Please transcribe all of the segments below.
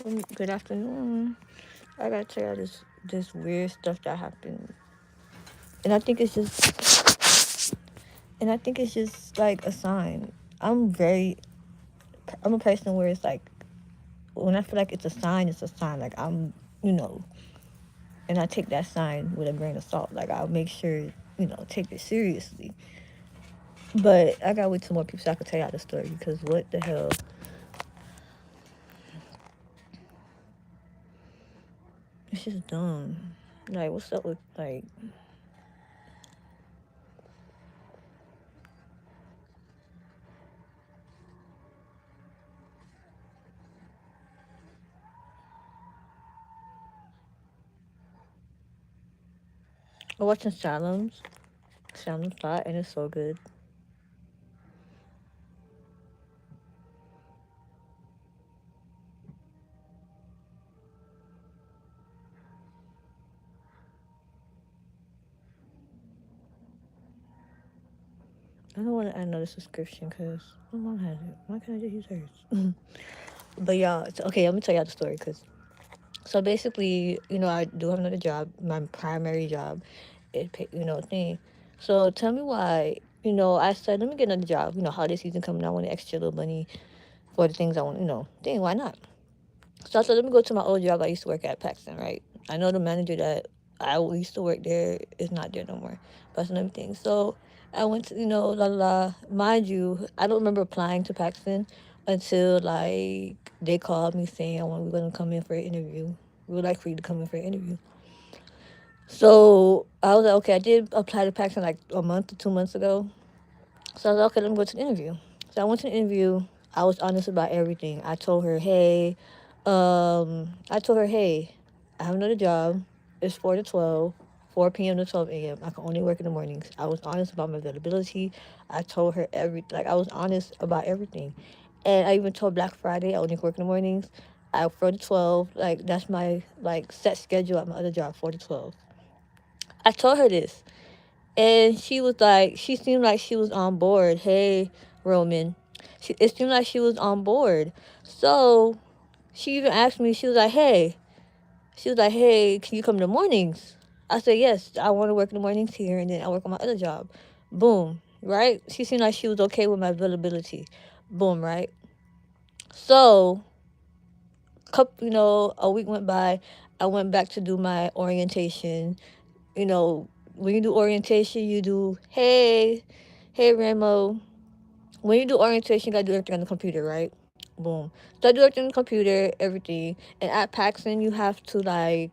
Good afternoon. I gotta tell you this weird stuff that happened, and I think it's just like a sign. I'm a person where it's like when I feel like it's a sign, it's a sign. Like you know, and I take that sign with a grain of salt. Like I'll make sure take it seriously. But I gotta wait till more people so I can tell y'all the story because what the hell? It's just dumb. Like what's up with like I'm watching Salem's Lot, and it's so good. I don't want to add another subscription because my mom has it. Why can't I just use hers? But y'all, okay. Let me tell y'all the story. Cause so basically, I do have another job. My primary job is, thing. So tell me why. I said let me get another job. Holiday season coming. I want extra little money for the things I want. Thing. Why not? So I said let me go to my old job. I used to work at Paxton, right? I know the manager that I used to work there is not there no more. That's another thing. So I went to, la la la. Mind you, I don't remember applying to Paxton until like they called me saying we were gonna come in for an interview. We would like for you to come in for an interview. So I was like, okay, I did apply to Paxton like a month or 2 months ago. So I was like, okay, let me go to the interview. So I went to the interview. I was honest about everything. I told her, hey, I have another job. It's 4 to 12, 4 p.m. to 12 a.m. I can only work in the mornings. I was honest about my availability. I told her I was honest about everything. And I even told Black Friday I only work in the mornings. I 4 to 12, like, that's my, like, set schedule at my other job, 4 to 12. I told her this. And she seemed like she was on board. Hey, Roman. It seemed like she was on board. So she even asked me, she was like, hey, can you come in the mornings? I said, yes, I want to work in the mornings here and then I work on my other job. Boom, right? She seemed like she was okay with my availability. Boom, right? So, a week went by. I went back to do my orientation. When you do orientation, you do, hey, Ramo. When you do orientation, you gotta do everything on the computer, right? Boom. So I do everything on the computer, everything. And at Paxton, you have to like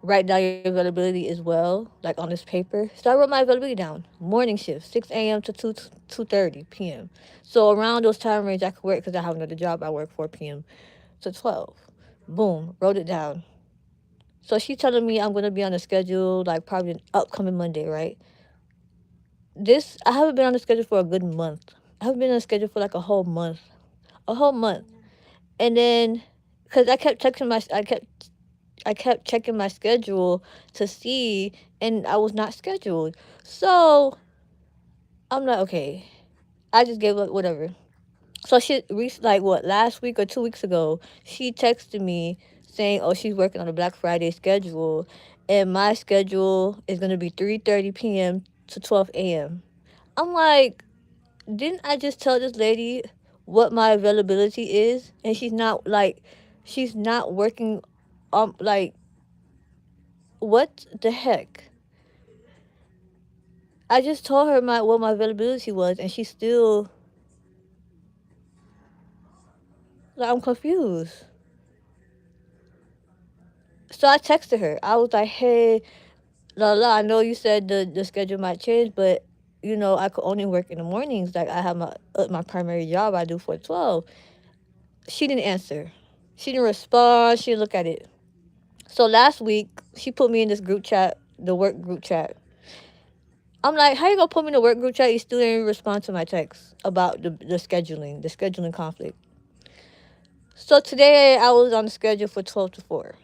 write down your availability as well, like on this paper. So I wrote my availability down. Morning shift, 6 a.m. to 2:30 p.m. So around those time range, I could work because I have another job. I work 4 p.m. to 12. Boom, wrote it down. So she telling me I'm gonna be on the schedule like probably an upcoming Monday, right? I haven't been on the schedule for a good month. I haven't been on the schedule for like a whole month. And then, cause I kept checking my schedule to see, and I was not scheduled. So I'm like, okay, I just gave up, whatever. So like what, last week or 2 weeks ago, she texted me saying, oh, she's working on a Black Friday schedule, and my schedule is gonna be 3:30 p.m. to 12 a.m. I'm like, didn't I just tell this lady what my availability is, and she's not working, like, what the heck? I just told her what my availability was, and she's still like, I'm confused. So I texted her. I was like, hey, la la. I know you said the schedule might change, but I could only work in the mornings. Like I have my primary job. I do 412. She didn't answer. She didn't respond. She didn't look at it. So last week she put me in this group chat, the work group chat. I'm like, how you gonna put me in the work group chat? You still didn't respond to my text about the scheduling conflict. So today I was on the schedule for 12 to 4.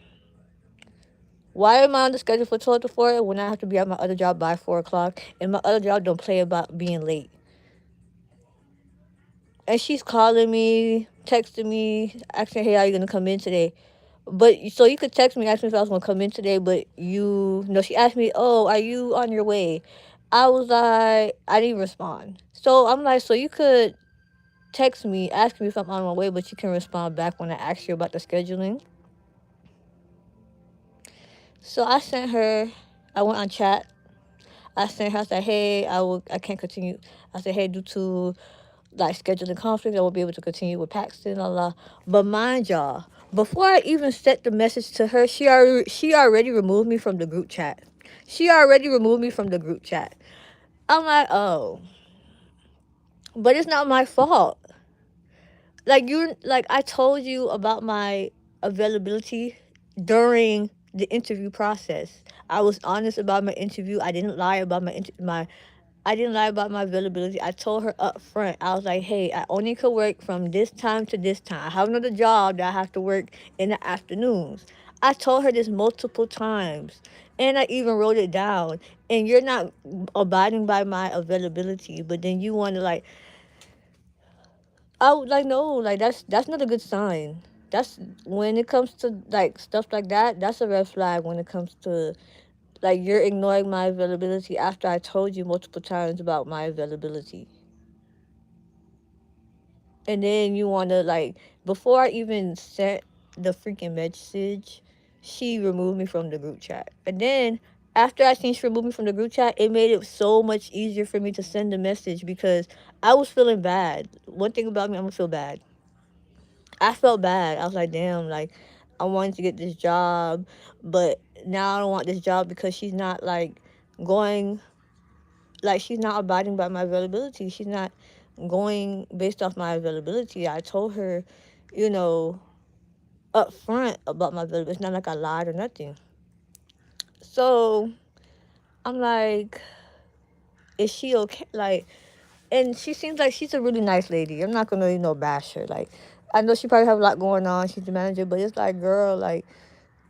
Why am I on the schedule for 12 to 4 when I have to be at my other job by 4 o'clock and my other job don't play about being late? And she's calling me. texted me asking, "Hey, are you gonna come in today?" But so you could text me asking if I was gonna come in today, but she asked me, "Oh, are you on your way?" I was like, I didn't respond. So I'm like, so you could text me asking me if I'm on my way, but you can respond back when I ask you about the scheduling. So I sent her. I went on chat. I sent her. I said, "Hey, I can't continue." I said, "Hey, due to like scheduling conflict, I won't be able to continue with Paxton, la la." But mind y'all, before I even sent the message to her, she already removed me from the group chat. She already removed me from the group chat. I'm like, oh, but it's not my fault. Like I told you about my availability during the interview process. I was honest about my interview. I didn't lie about my I didn't lie about my availability. I told her up front. I was like, hey, I only could work from this time to this time. I have another job that I have to work in the afternoons. I told her this multiple times. And I even wrote it down. And you're not abiding by my availability, but then you want to like, I would like no, like that's not a good sign. That's when it comes to like stuff like that. That's a red flag when it comes to like you're ignoring my availability after I told you multiple times about my availability. And then you want to like before I even sent the freaking message, she removed me from the group chat. And then after I seen she removed me from the group chat, it made it so much easier for me to send the message because I was feeling bad. One thing about me, I'm gonna feel bad. I felt bad. I was like, damn, like I wanted to get this job, but now I don't want this job because she's not like going like she's not abiding by my availability. She's not going based off my availability. I told her, you know, up front about my availability. It's not like I lied or nothing. So I'm like, is she okay? Like, and she seems like she's a really nice lady. I'm not gonna, bash her. Like, I know she probably have a lot going on. She's the manager, but it's like, girl, like,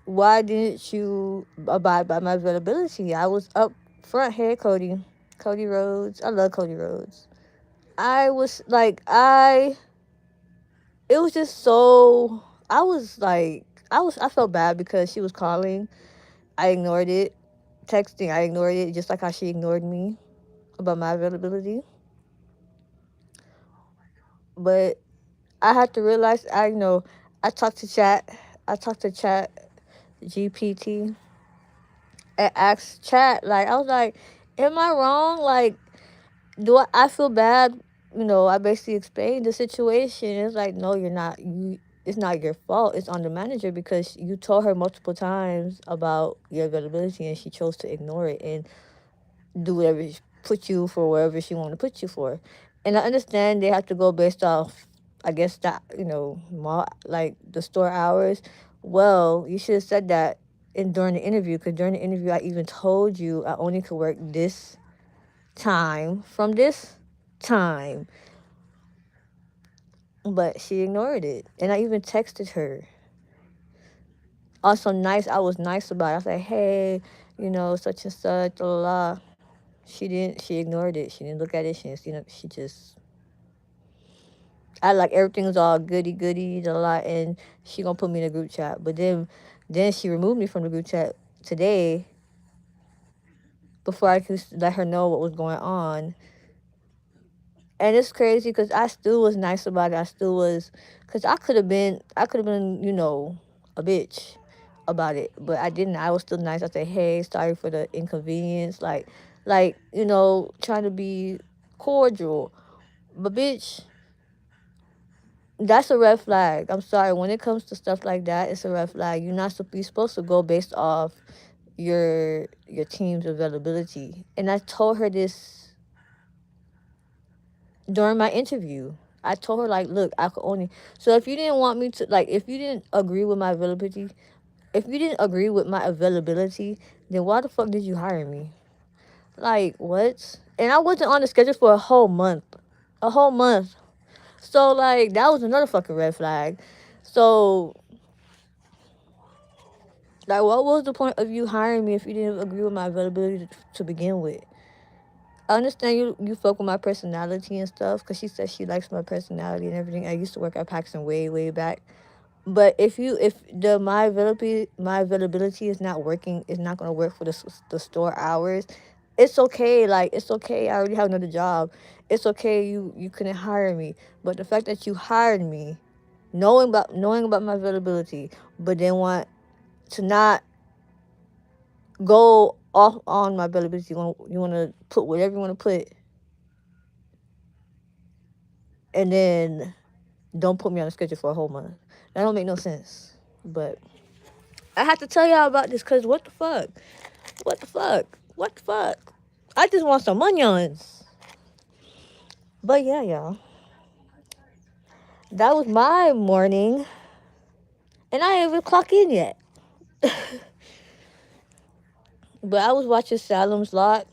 why didn't you abide by my availability? I was up front. Hey, Cody. Cody Rhodes. I love Cody Rhodes. I was like, it was just so, I was like, I felt bad because she was calling. I ignored it. Texting, I ignored it just like how she ignored me about my availability. But I had to realize, I talked to chat. I talked to chat GPT and asked chat, like, I was like, am I wrong? Like, I feel bad? I basically explained the situation. It's like, no, you're not. It's not your fault. It's on the manager because you told her multiple times about your availability and she chose to ignore it and do whatever, put you for wherever she wanted to put you for. And I understand they have to go based off, I guess, that, like the store hours. Well, you should have said that during the interview because during the interview, I even told you I only could work this time from this time, but she ignored it. And I even texted her. Also, nice. I was nice about it. I was like, hey, such and such, la la la. She didn't. She ignored it. She didn't look at it. She didn't. She just. I like everything was all goody goody, la la, and she gonna put me in a group chat. But then she removed me from the group chat today before I could let her know what was going on. And it's crazy because I still was nice about it. I still was, because I could have been, a bitch about it, but I didn't. I was still nice. I said, hey, sorry for the inconvenience. Like, trying to be cordial. But bitch, that's a red flag. I'm sorry. When it comes to stuff like that, it's a red flag. You're supposed to go based off your team's availability. And I told her this during my interview. I told her like, look, I could only. So if you didn't want me to like, if you didn't agree with my availability, if you didn't agree with my availability, then why the fuck did you hire me? Like what? And I wasn't on the schedule for a whole month. So like that was another fucking red flag. So like, what was the point of you hiring me if you didn't agree with my availability to begin with? I understand you fuck with my personality and stuff because she said she likes my personality and everything. I used to work at Paxton way back. But if the my availability is not working, is not gonna work for the store hours, it's okay. Like it's okay. I already have another job. It's okay. You couldn't hire me, but the fact that you hired me, knowing about my availability, but then want to not go off on my availability. You want to put whatever you want to put, and then don't put me on the schedule for a whole month. That don't make no sense. But I have to tell y'all about this because what the fuck? What the fuck? What the fuck? I just want some onions. But yeah, y'all. That was my morning. And I ain't even clock in yet. But I was watching Salem's Lot,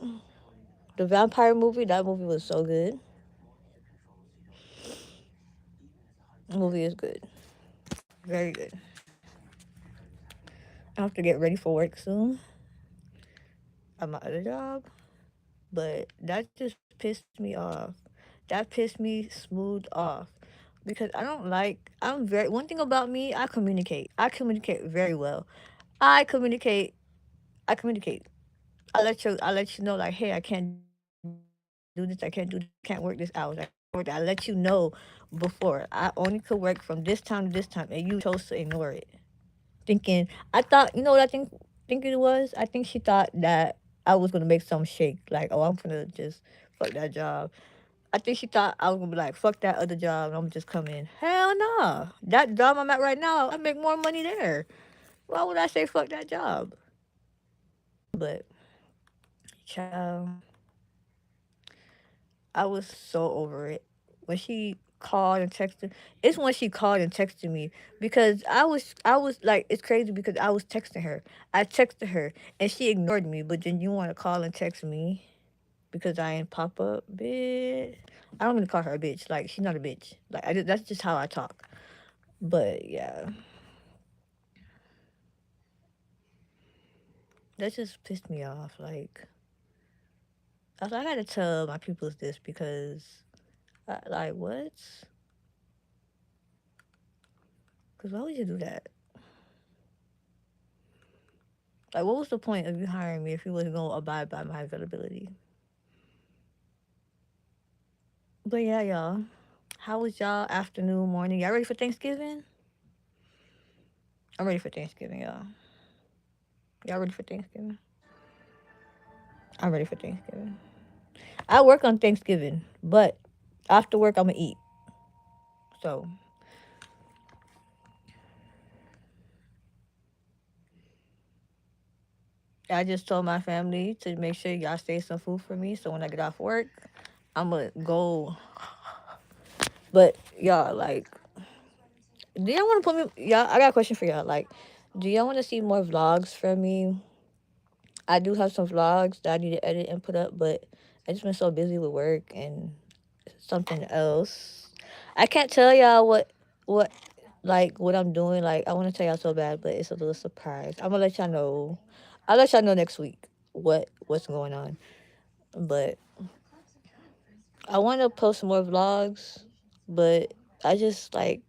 the vampire movie. That movie was so good. The movie is good. Very good. I have to get ready for work soon at my other job. But that just pissed me off. That pissed me smooth off. Because I don't like I'm very one thing about me, I communicate. I communicate very well. I communicate I communicate. I let you know like, hey, I can't do this, I can't do this, I can't work this hours, I can't work that. I let you know before. I only could work from this time to this time, and you chose to ignore it. Thinking I thought you know what I think it was? I think she thought that I was gonna make some shake, like, oh I'm gonna just fuck that job. I think she thought I was gonna be like, fuck that other job and I'm just come in. Hell no. That job I'm at right now, I make more money there. Why would I say fuck that job? But child, I was so over it. When she called and texted, it's when she called and texted me because I was like, it's crazy because I was texting her. I texted her and she ignored me, but then you want to call and text me because I ain't pop up, bitch. I don't mean to call her a bitch. Like she's not a bitch. Like that's just how I talk. But yeah, that just pissed me off. Like I gotta tell my peoples this because like what? Because why would you do that? Like, what was the point of you hiring me if you wasn't gonna abide by my availability? But yeah, y'all. How was y'all afternoon, morning? Y'all ready for Thanksgiving? I'm ready for Thanksgiving, y'all. Y'all ready for Thanksgiving? I'm ready for Thanksgiving. I work on Thanksgiving, but after work I'm gonna eat. So I just told my family to make sure y'all save some food for me. So when I get off work, I'm gonna go. But y'all, like, do y'all want to put me? Y'all, I got a question for y'all. Like, do y'all want to see more vlogs from me? I do have some vlogs that I need to edit and put up, but I just been so busy with work and something else. I can't tell y'all what what I'm doing. Like I want to tell y'all so bad, but it's a little surprise. I'm gonna let y'all know. I'll let y'all know next week what's going on. But I want to post more vlogs, but I just like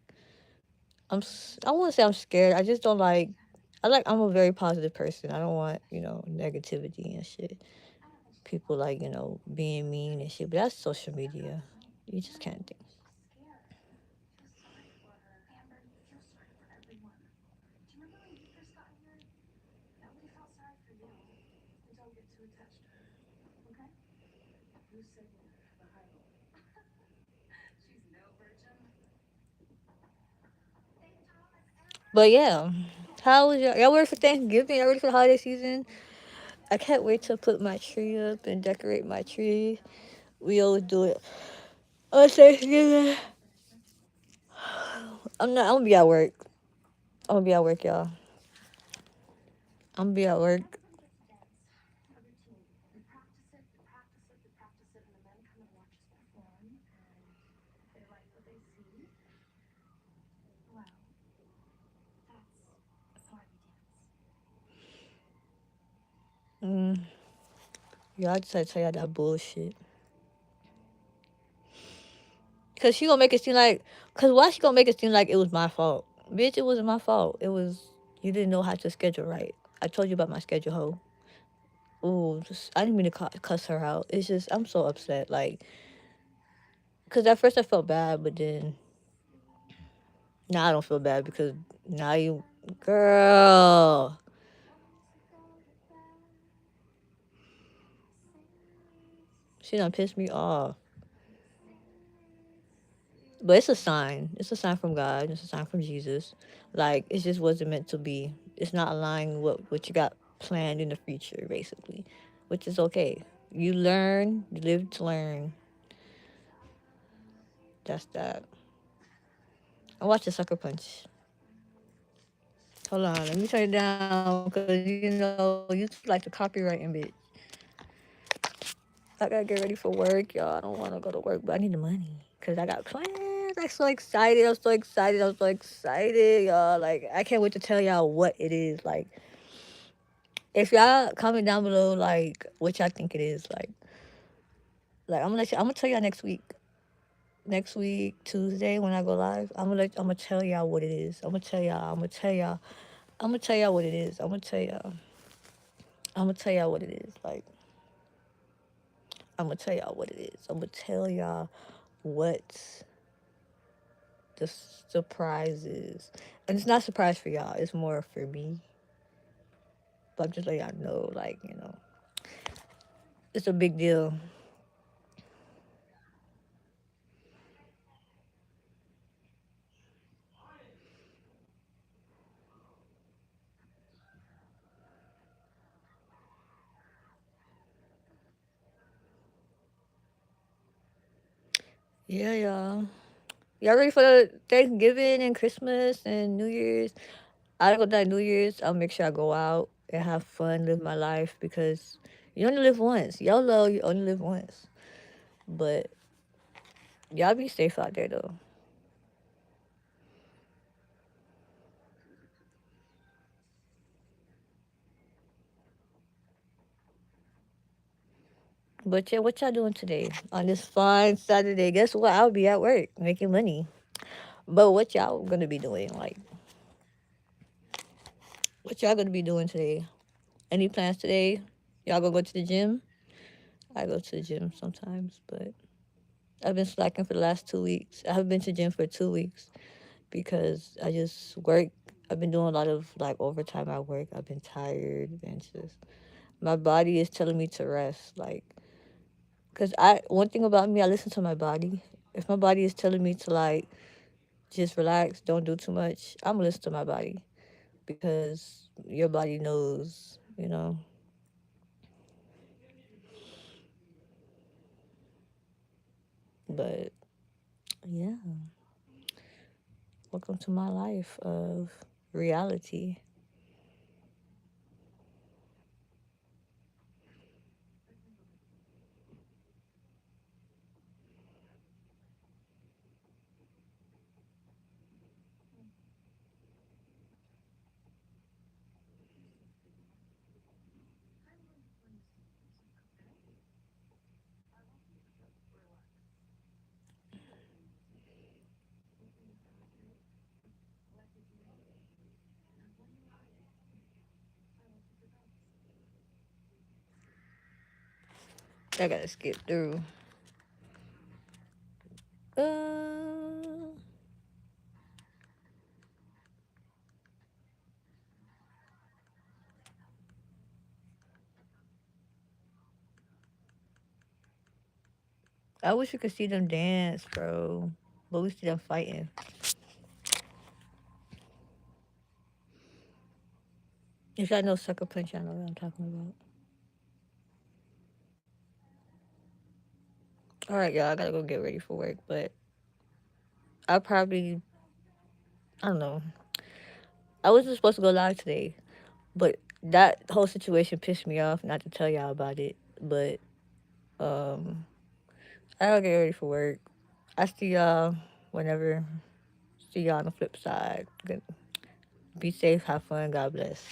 I want to say I'm scared. I just don't like. I'm a very positive person. I don't want negativity and shit. People like being mean and shit. But that's social media. You just can't think. But yeah, how was y'all ready for Thanksgiving? Y'all ready for the holiday season? I can't wait to put my tree up and decorate my tree. We always do it on Thanksgiving. I'm not. I'm gonna be at work. I'm gonna be at work, y'all. I'm gonna be at work. Mm, Y'all just had to tell y'all that bullshit. Cause she gonna make it seem like, cause why she gonna make it seem like it was my fault? Bitch, it wasn't my fault. It was you didn't know how to schedule right. I told you about my schedule, hoe. Ooh, just, I didn't mean to cuss her out. It's just I'm so upset. Like, cause at first I felt bad, but then now I don't feel bad because now you, girl, she done pissed me off. But it's a sign. It's a sign from God. It's a sign from Jesus. Like it just wasn't meant to be. It's not aligning with what you got planned in the future, basically, which is okay. You learn, you live to learn. That's that. I watched a sucker punch. Hold on, let me turn it down because you like the copyrighting bitch. I gotta get ready for work, y'all. I don't want to go to work, but I need the money because I got plans. I'm so excited. I'm so excited. I'm so excited, y'all. Like I can't wait to tell y'all what it is. Like if y'all comment down below, like what y'all think it is. Like I'm gonna tell y'all next week. Next week Tuesday when I go live, I'm gonna tell y'all what it is. I'm gonna tell y'all. I'm gonna tell y'all. I'm gonna tell y'all what it is. I'm gonna tell y'all. I'm gonna tell y'all what it is. Like I'm gonna tell y'all what it is. I'm gonna tell y'all what the surprise is. And it's not a surprise for y'all. It's more for me. But I'm just letting y'all know, like, it's a big deal. Yeah, y'all. Y'all ready for the Thanksgiving and Christmas and New Year's? I go that New Year's. I'll make sure I go out and have fun, live my life because you only live once. YOLO, you only live once. But y'all be safe out there though. But yeah, what y'all doing today on this fine Saturday? Guess what? I'll be at work making money. But what y'all gonna be doing? Like, what y'all gonna be doing today? Any plans today? Y'all gonna go to the gym? I go to the gym sometimes, but I've been slacking for the last 2 weeks. I haven't been to the gym for 2 weeks because I just work. I've been doing a lot of like overtime at work. I've been tired and just my body is telling me to rest. Like, cause one thing about me, I listen to my body. If my body is telling me to like just relax, don't do too much, I'm gonna listen to my body because your body knows. But yeah, welcome to my life of reality. I gotta skip through. Uh, I wish you could see them dance, bro. But we see them fighting. If y'all know Sucker Punch, y'all know what I'm talking about. All right, y'all. I gotta go get ready for work, but I probably, I don't know. I wasn't supposed to go live today, but that whole situation pissed me off. Not to tell y'all about it, but um, I gotta get ready for work. I see y'all whenever. See y'all on the flip side. Good. Be safe. Have fun. God bless.